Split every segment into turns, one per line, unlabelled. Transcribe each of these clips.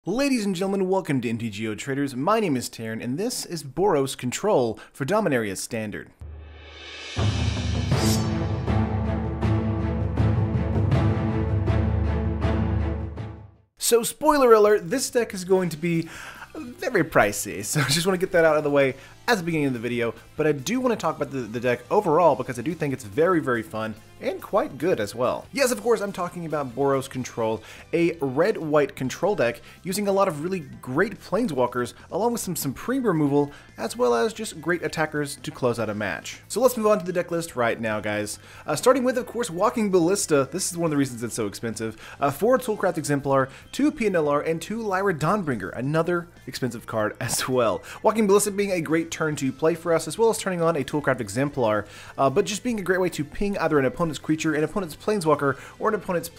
Ladies and gentlemen, welcome to MTGO Traders. My name is Taryn, and this is Boros Control for Dominaria Standard. So, spoiler alert, this deck is going to be very pricey, so I just want to get that out of the way at the beginning of the video, but I do want to talk about the deck overall because I do think it's very fun and quite good as well. Yes, of course, I'm talking about Boros Control, a red-white control deck using a lot of really great planeswalkers along with some supreme removal as well as just great attackers to close out a match. So let's move on to the deck list right now, guys. Starting with, of course, Walking Ballista. This is one of the reasons it's so expensive. 4 Toolcraft Exemplar, 2 PNLR, and 2 Lyra Dawnbringer, another expensive card as well. Walking Ballista being a great turn to play for us, as well as turning on a Toolcraft Exemplar, but just being a great way to ping either an opponent's creature, an opponent's planeswalker, or an opponent's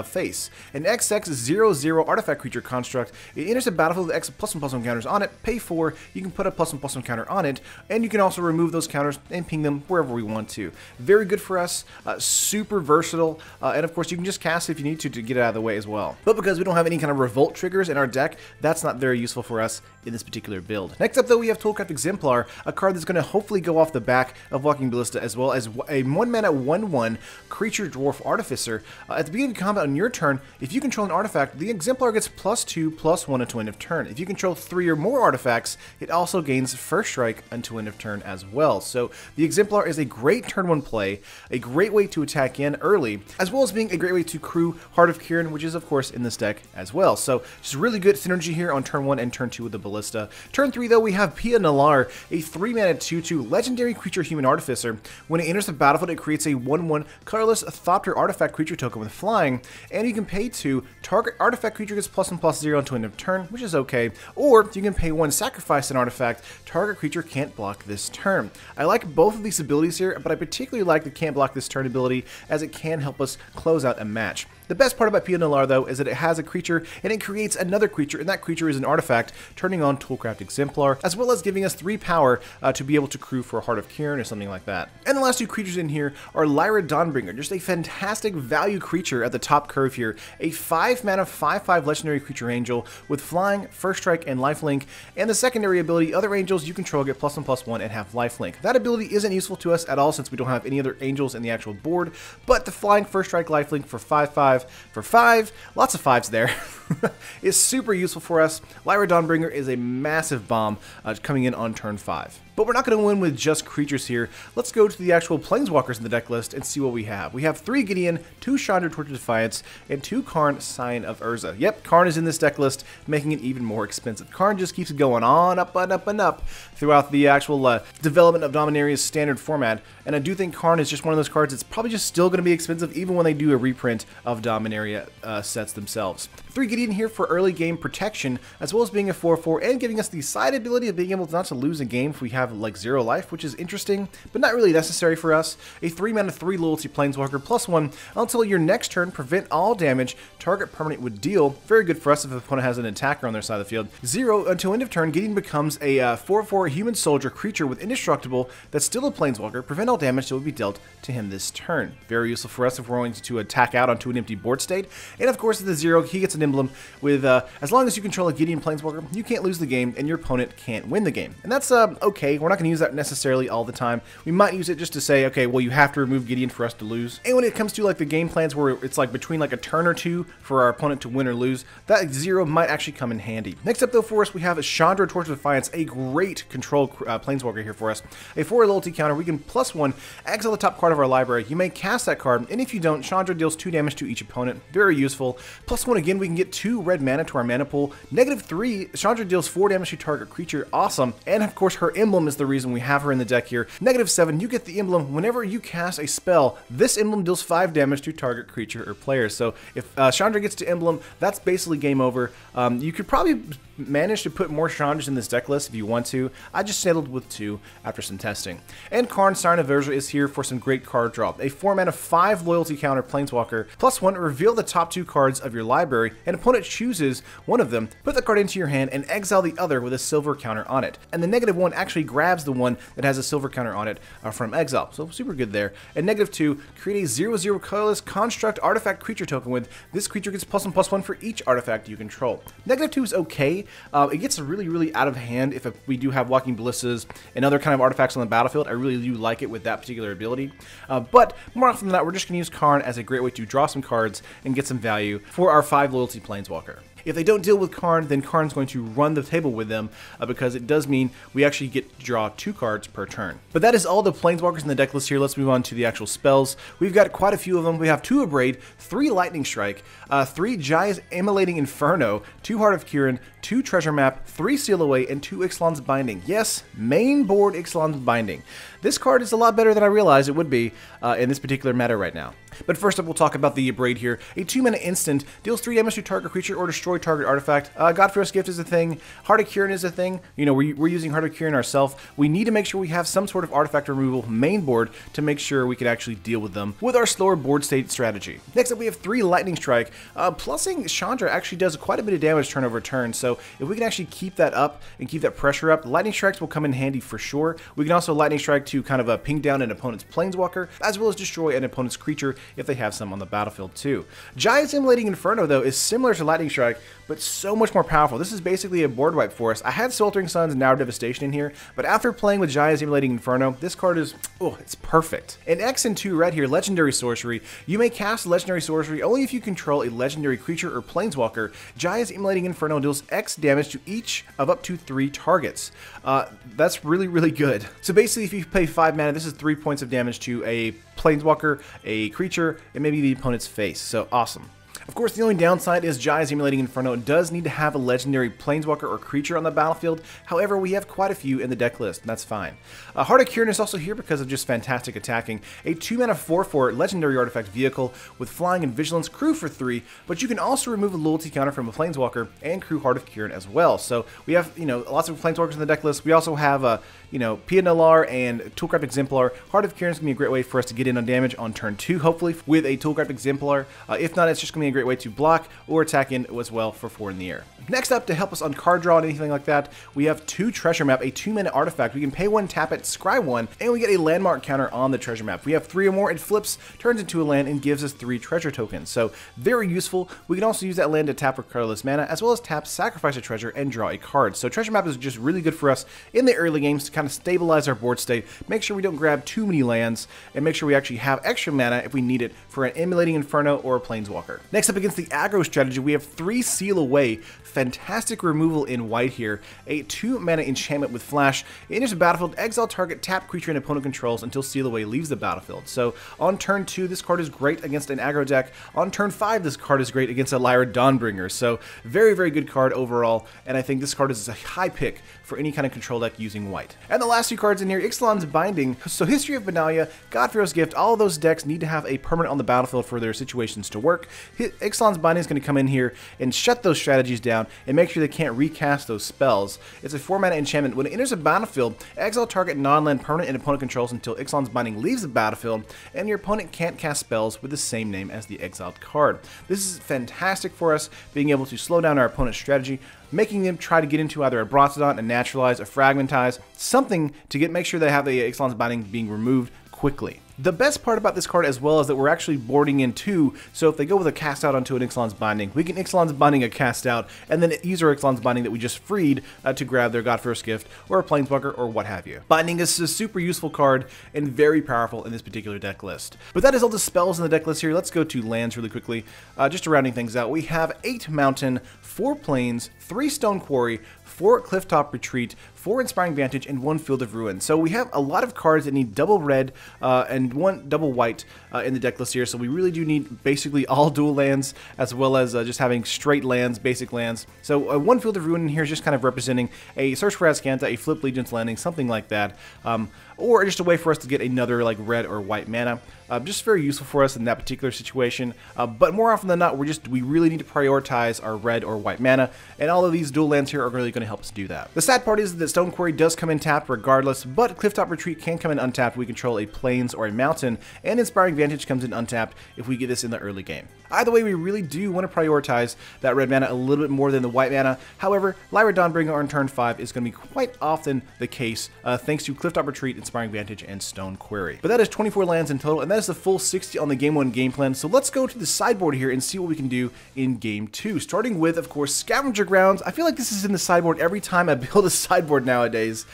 face. An XX00 artifact creature construct. It enters the battlefield with X +1/+1 counters on it. Pay 4, you can put a +1/+1 counter on it, and you can also remove those counters and ping them wherever we want to. Very good for us, super versatile, and of course you can just cast it if you need to get it out of the way as well. But because we don't have any kind of revolt triggers in our deck, that's not very useful for us in this particular build. Next up though, we have Toolcraft Exemplar, a card that's going to hopefully go off the back of Walking Ballista, as well as a 1-mana 1/1 creature dwarf artificer. At the beginning of combat on your turn, if you control an artifact, the Exemplar gets +2/+1 until end of turn. If you control 3 or more artifacts, it also gains first strike until end of turn as well. So the Exemplar is a great turn 1 play, a great way to attack in early, as well as being a great way to crew Heart of Kiran, which is of course in this deck as well. So just really good synergy here on turn 1 and turn 2 with the Ballista. Turn 3 though, we have Pia Nalar, a 3-mana 2/2 legendary creature human artificer. When it enters the battlefield, it creates a 1/1 colorless Thopter artifact creature token with flying, and you can pay 2, target artifact creature gets +1/+0 until end of turn, which is okay, or you can pay 1, sacrifice an artifact, target creature can't block this turn. I like both of these abilities here, but I particularly like the can't block this turn ability as it can help us close out a match. The best part about Pia Nalar though is that it has a creature and it creates another creature, and that creature is an artifact, turning on Toolcraft Exemplar, as well as giving us 3 power to be able to crew for a Heart of Kiran or something like that. And the last 2 creatures in here are Lyra Dawnbringer, just a fantastic value creature at the top curve here. A 5-mana 5/5 legendary creature angel with flying, first strike, and lifelink, and the secondary ability, other angels you control get +1/+1 and have lifelink. That ability isn't useful to us at all since we don't have any other angels in the actual board, but the flying, first strike, lifelink for 5/5 for 5, lots of 5s there, is super useful for us. Lyra Dawnbringer is a massive bomb coming in on turn 5. But we're not going to win with just creatures here. Let's go to the actual planeswalkers in the deck list and see what we have. We have 3 Gideon, 2 Chandra Torch of Defiance, and 2 Karn Sign of Urza. Yep, Karn is in this deck list, making it even more expensive. Karn just keeps going on up and up and up throughout the actual development of Dominaria's standard format, and I do think Karn is just one of those cards that's probably just still going to be expensive even when they do a reprint of Dominaria sets themselves. 3 Gideon here for early game protection, as well as being a 4/4 and giving us the side ability of being able not to lose a game if we have like 0 life, which is interesting, but not really necessary for us. A 3-mana 3 loyalty planeswalker +1 until your next turn, prevent all damage target permanent would deal. Very good for us if the opponent has an attacker on their side of the field. 0 until end of turn, Gideon becomes a 4/4 human soldier creature with indestructible that's still a planeswalker. Prevent all damage that would be dealt to him this turn. Very useful for us if we're going to attack out onto an empty board state. And of course, at the 0, he gets an emblem with as long as you control a Gideon planeswalker, you can't lose the game and your opponent can't win the game. And that's okay. We're not going to use that necessarily all the time. We might use it just to say, okay, well, you have to remove Gideon for us to lose. And when it comes to like the game plans where it's like between like a turn or 2 for our opponent to win or lose, that 0 might actually come in handy. Next up though for us, we have a Chandra Torch of Defiance, a great control planeswalker here for us. A 4 loyalty counter, we can +1 exile the top card of our library. You may cast that card, and if you don't, Chandra deals 2 damage to each opponent. Very useful. +1 again, we can get 2 red mana to our mana pool. -3, Chandra deals 4 damage to target creature. Awesome. And of course, her emblem is the reason we have her in the deck here. -7, you get the emblem whenever you cast a spell. This emblem deals 5 damage to target creature or player. So if Chandra gets to emblem, that's basically game over. You could probably manage to put more Chandras in this deck list if you want to. I just settled with 2 after some testing. And Karn Sign of Urza is here for some great card draw. A 4-mana 5 loyalty counter planeswalker, +1, reveal the top 2 cards of your library. An opponent chooses one of them, put the card into your hand, and exile the other with a silver counter on it. And the -1 actually grabs the one that has a silver counter on it from exile. So super good there. And -2, create a 0/0 colorless construct artifact creature token with this creature gets +1/+1 for each artifact you control. -2 is okay. It gets really out of hand if we do have Walking Ballistas and other kind of artifacts on the battlefield. I really do like it with that particular ability. But more often than not, we're just going to use Karn as a great way to draw some cards and get some value for our 5 loyalty Planeswalker. If they don't deal with Karn, then Karn's going to run the table with them because it does mean we actually get to draw 2 cards per turn. But that is all the Planeswalkers in the deck list here. Let's move on to the actual spells. We've got quite a few of them. We have 2 Abrade, 3 Lightning Strike, 3 Jaya's Immolating Inferno, 2 Heart of Kiran, 2 Treasure Map, 3 Seal Away, and 2 Ixalan's Binding. Yes, main board Ixalan's Binding. This card is a lot better than I realized it would be in this particular meta right now. But first up, we'll talk about the Abrade here. A 2-mana instant, deals 3 damage to target creature or destroy target artifact. Godforce Gift is a thing. Heart of Kiran is a thing. You know, we're using Heart of Kiran ourselves. We need to make sure we have some sort of artifact removal main board to make sure we can actually deal with them with our slower board state strategy. Next up, we have 3 Lightning Strike. Plussing Chandra actually does quite a bit of damage turn over turn, so if we can actually keep that up and keep that pressure up, Lightning Strikes will come in handy for sure. We can also Lightning Strike to kind of ping down an opponent's Planeswalker, as well as destroy an opponent's creature if they have some on the battlefield too. Jaya's Immolating Inferno, though, is similar to Lightning Strike, but so much more powerful. This is basically a board wipe for us. I had Sweltering Suns and Hour Devastation in here, but after playing with Jaya's Immolating Inferno, this card is, oh, it's perfect. In X and 2 red here, Legendary Sorcery, you may cast Legendary Sorcery only if you control a legendary creature or Planeswalker. Jaya's Immolating Inferno deals X damage to each of up to 3 targets. That's really good. So basically, if you pay 5 mana, this is 3 points of damage to a Planeswalker, a creature, and maybe the opponent's face. So awesome. Of course, the only downside is Jaya's Immolating Inferno does need to have a legendary Planeswalker or creature on the battlefield. However, we have quite a few in the deck list, and that's fine. Heart of Kiran is also here because of just fantastic attacking. A 2-mana 4/4 legendary artifact vehicle with flying and vigilance, crew for 3, but you can also remove a loyalty counter from a Planeswalker and crew Heart of Kiran as well. So we have, you know, lots of Planeswalkers in the deck list. We also have, you know, Pia Nalar and Toolcraft Exemplar. Heart of Kiran is going to be a great way for us to get in on damage on turn 2, hopefully, with a Toolcraft Exemplar. If not, it's just going to be a great way to block or attack in as well for 4 in the air. Next up, to help us on card draw and anything like that, we have 2 Treasure Map, a 2-mana artifact. We can pay 1, tap it, scry 1, and we get a landmark counter on the Treasure Map. If we have 3 or more, it flips, turns into a land, and gives us 3 treasure tokens. So very useful. We can also use that land to tap for colorless mana, as well as tap, sacrifice a treasure, and draw a card. So Treasure Map is just really good for us in the early games to kind of stabilize our board state, make sure we don't grab too many lands, and make sure we actually have extra mana if we need it for an Immolating Inferno or a Planeswalker. Next up, against the aggro strategy, we have 3 Seal Away. Fantastic removal in white here. A 2-mana enchantment with flash. It enters the battlefield, exile target, tap creature and opponent controls until Seal Away leaves the battlefield. So on turn 2, this card is great against an aggro deck. On turn 5, this card is great against a Lyra Dawnbringer. So very good card overall, and I think this card is a high pick for any kind of control deck using white. And the last 2 cards in here, Ixalan's Binding. So History of Benalia, Godforce Gift, all of those decks need to have a permanent on the battlefield for their situations to work. Ixalan's Binding is going to come in here and shut those strategies down and make sure they can't recast those spells. It's a 4-mana enchantment. When it enters a battlefield, exile target non-land permanent and opponent controls until Ixalan's Binding leaves the battlefield, and your opponent can't cast spells with the same name as the exiled card. This is fantastic for us, being able to slow down our opponent's strategy, making them try to get into either a Brontodon, a Naturalize, a Fragmentize, something to make sure they have the Ixalan's Binding being removed quickly. The best part about this card as well is that we're actually boarding in 2, so if they go with a cast out onto an Ixalan's Binding, we can Ixalan's Binding a cast out, and then use our Ixalan's Binding that we just freed to grab their Godforce Gift, or a Planeswalker, or what have you. Binding is a super useful card, and very powerful in this particular deck list. But that is all the spells in the deck list here. Let's go to lands really quickly. Just rounding things out, we have 8 Mountain, 4 Plains, 3 Stone Quarry, 4 Clifftop Retreat, 4 Inspiring Vantage, and 1 Field of Ruin. So we have a lot of cards that need double red and 1 double white in the deck list here. So we really do need basically all dual lands, as well as just having straight lands, basic lands. So 1 Field of Ruin in here is just kind of representing a Search for Azcanta, a Flip Legion's Landing, something like that. Or just a way for us to get another like red or white mana. Just very useful for us in that particular situation. But more often than not, we really need to prioritize our red or white mana, and all of these dual lands here are really going to help us do that. The sad part is that Stone Quarry does come in tapped regardless, but Clifftop Retreat can come in untapped. We control a plains or a mountain, and Inspiring Vantage comes in untapped if we get this in the early game. Either way, we really do want to prioritize that red mana a little bit more than the white mana. However, Lyra Dawnbringer on turn 5 is going to be quite often the case, thanks to Clifftop Retreat, Inspiring Vantage, and Stone Quarry. But that is 24 lands in total, and that is the full 60 on the Game 1 game plan. So let's go to the sideboard here and see what we can do in Game 2. Starting with, of course, Scavenger Grounds. I feel like this is in the sideboard every time I build a sideboard nowadays,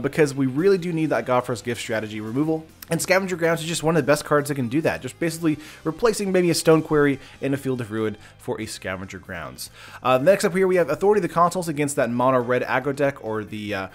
because we really do need that Godfrey's Gift strategy removal. And Scavenger Grounds is just one of the best cards that can do that. Just basically replacing maybe a Stone Quarry in a Field of Ruin for a Scavenger Grounds. Next up here we have Authority of the Consuls against that mono red aggro deck, or the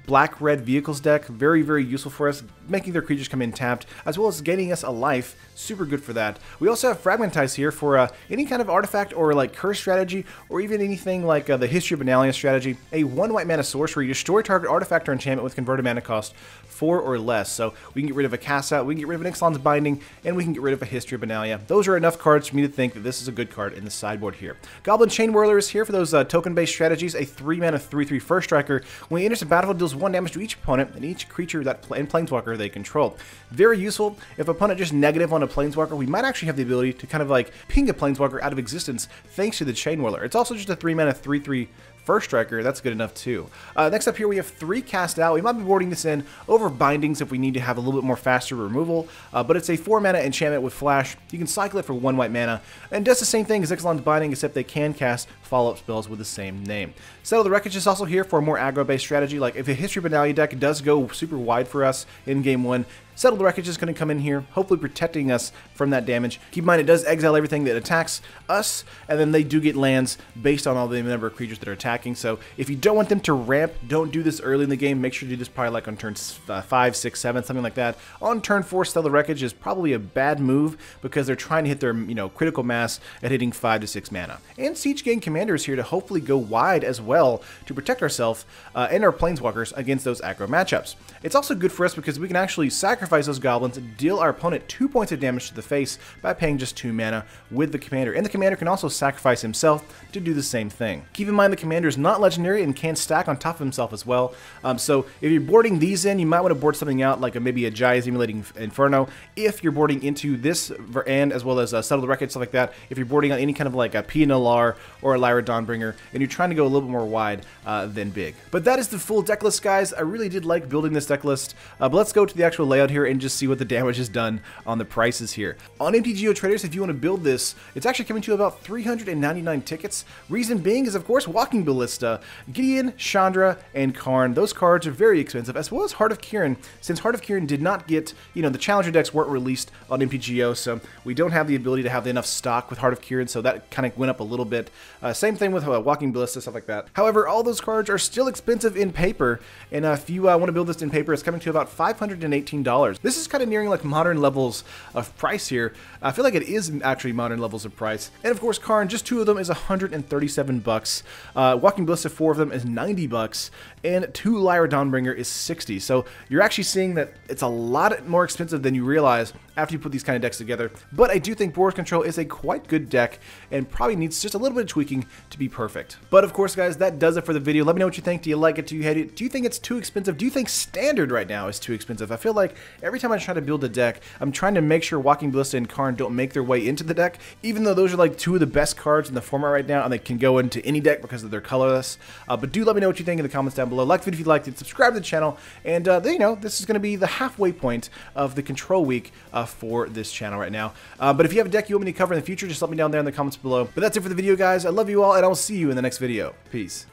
black red vehicles deck. Very, very useful for us, making their creatures come in tapped, as well as gaining us a life. Super good for that. We also have Fragmentize here for any kind of artifact or like curse strategy, or even anything like the History of Benalia strategy. A 1 white mana sorcery, destroy target artifact or enchantment with converted mana cost 4 or less. So we can get rid of a Cast Out, we can get rid of an Ixalan's Binding, and we can get rid of a History of Benalia. Those are enough cards for me to think that this is a good card in the sideboard here. Goblin Chain Whirler is here for those token-based strategies. A 3 mana 3/3 first striker. When he enters the battlefield, deals 1 damage to each opponent and each creature and Planeswalker they control. Very useful. If an opponent just negative on a Planeswalker, we might actually have the ability to kind of like ping a Planeswalker out of existence thanks to the Chain Whirler. It's also just a 3 mana 3/3 first striker. That's good enough too. Next up here we have 3 Cast Out. We might be boarding this in over Bindings if we need to have a little bit more faster removal, but it's a 4 mana enchantment with flash. You can cycle it for 1 white mana, and does the same thing as Ixalan's Binding, except they can cast follow-up spells with the same name. Settle the Wreckage is also here for a more aggro-based strategy. Like if a History of Benalia deck does go super wide for us in Game 1, Settle the Wreckage is going to come in here, hopefully protecting us from that damage. Keep in mind it does exile everything that attacks us, and then they do get lands based on all the number of creatures that are attacking. So if you don't want them to ramp, don't do this early in the game. Make sure to do this probably like on turns 5, 6, 7, something like that. On turn 4, Settle the Wreckage is probably a bad move because they're trying to hit their critical mass at hitting 5 to 6 mana. And Siege Gang Commander is here to hopefully go wide as well to protect ourselves and our Planeswalkers against those aggro matchups. It's also good for us because we can actually sacrifice those goblins and deal our opponent 2 points of damage to the face by paying just 2 mana with the commander. And the commander can also sacrifice himself to do the same thing. Keep in mind the commander is not legendary and can stack on top of himself as well. So if you're boarding these in, you might want to board something out like maybe a Jai's Emulating Inferno. If you're boarding into this and as well as Settle the Wreckage, stuff like that. If you're boarding on any kind of like a PNLR or a Lyra Dawnbringer, and you're trying to go a little bit more wide than big. But that is the full deck list, guys. I really did like building this deck list. But let's go to the actual layout here and just see what the damage is done on the prices here. On MTGO Traders, if you want to build this, it's actually coming to about 399 tickets. Reason being is, of course, Walking Ballista, Gideon, Chandra, and Karn. Those cards are very expensive, as well as Heart of Kiran, since Heart of Kiran did not get, the Challenger decks weren't released on MTGO, so we don't have the ability to have enough stock with Heart of Kiran, so that kind of went up a little bit. Same thing with Walking Ballista, stuff like that. However, all those cards are still expensive in paper, and if you want to build this in paper, it's coming to about $518. This is kind of nearing like modern levels of price here. I feel like it is actually modern levels of price. And of course, Karn, just 2 of them is 137 bucks. Walking Ballista, 4 of them is 90 bucks, and 2 Lyra Dawnbringer is 60. So you're actually seeing that it's a lot more expensive than you realize after you put these kind of decks together. But I do think Boros Control is a quite good deck and probably needs just a little bit of tweaking to be perfect. But of course, guys, that does it for the video. Let me know what you think. Do you like it? Do you hate it? Do you think it's too expensive? Do you think Standard right now is too expensive? I feel like every time I try to build a deck, I'm trying to make sure Walking Ballista and Karn don't make their way into the deck, even though those are like 2 of the best cards in the format right now, and they can go into any deck because of their colorless. But do let me know what you think in the comments down below. Like the video if you liked it, subscribe to the channel, and this is going to be the halfway point of the control week for this channel right now. But if you have a deck you want me to cover in the future, just let me down there in the comments below. But that's it for the video, guys. I love you all, and I will see you in the next video. Peace.